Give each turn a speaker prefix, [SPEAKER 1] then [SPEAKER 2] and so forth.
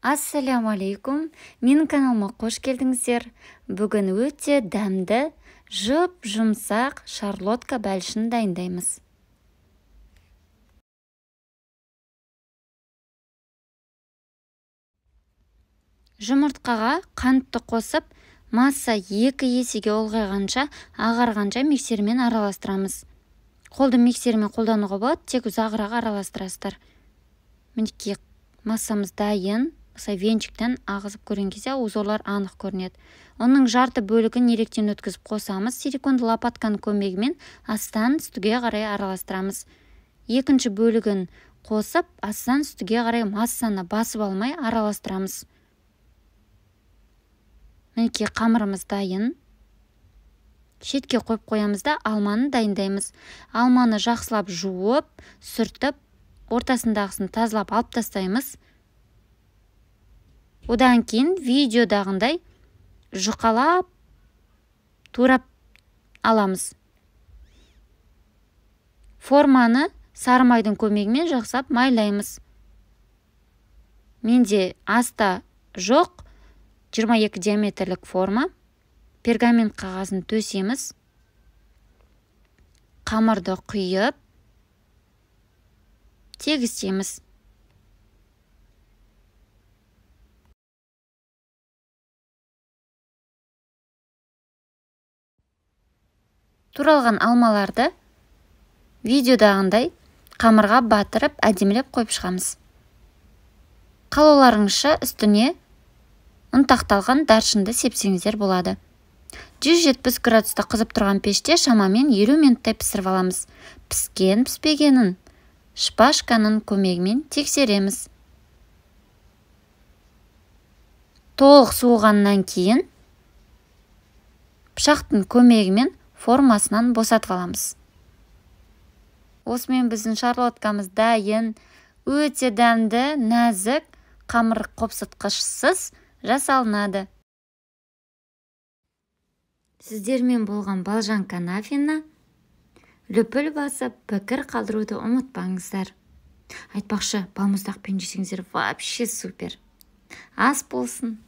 [SPEAKER 1] Ассаляму алейкум, менің каналыма қош келдіңіздер. Бүгін өте дәмді, жұмсақ шарлотка бәлішін дайындаймыз. Жұмыртқаға қантты қосып, масса 2 есеге ұлғайғанша, ағарғанша миксермен араластырамыз. Қолды миксермен қолдануға болады, тек ұзағырақ араластырасыздар. Мінекей массамыз дайын. Венчиктен ағызып көрген кезде узорлар анық көрінеді. Оның жарты бөлігін електен өткізіп қосамыз. Силиконды лопатканың көмегімен астан үстіге қарай араластырамыз. Екінші бөлігін қосып, астан үстіге қарай массаны басып алмай араластырамыз. Мінекей қамырымыз дайын. Шетке қойып қоямыз да алманы дайындаймыз. Алманы жақсылап жуып, сүртіп, ортасындағысын тазалап алып тастаймыз. Одан кейін видеодағындай жұқалап, турап аламыз. Форманы сары майдың көмегімен жақсылап майлаймыз. Менде аста жоқ 22 диаметрлік форма. Пергамент қағазын төсеміз. Қамырды құйып, тегістейміз. Туралған алмаларды видеодағындай қамырға батырып, әдемілеп қойып шығамыз. Қалауларыңызша үстіне ұнтақталған даршынды сепсеңіздер болады. 170 градуста қызып тұрған пеште шамамен 50 минуттай пісіріп аламыз. Піспегенін шпажканың көмегімен тексереміз. Толық суығаннан кейін пышақтың көмегімен формасынан босатып аламыз. Осымен біздің шарлоткамыз дайын, өте дәмді, нәзік, қамыр қопсытқышсыз жасалынады. Сіздермен болған Балжан Канафина. Лүпіл басып, пікір қалдыруды ұмытпаңыздар. Айтпақшы, балмұздақпен жесеңіздер вообще супер. Ас болсын.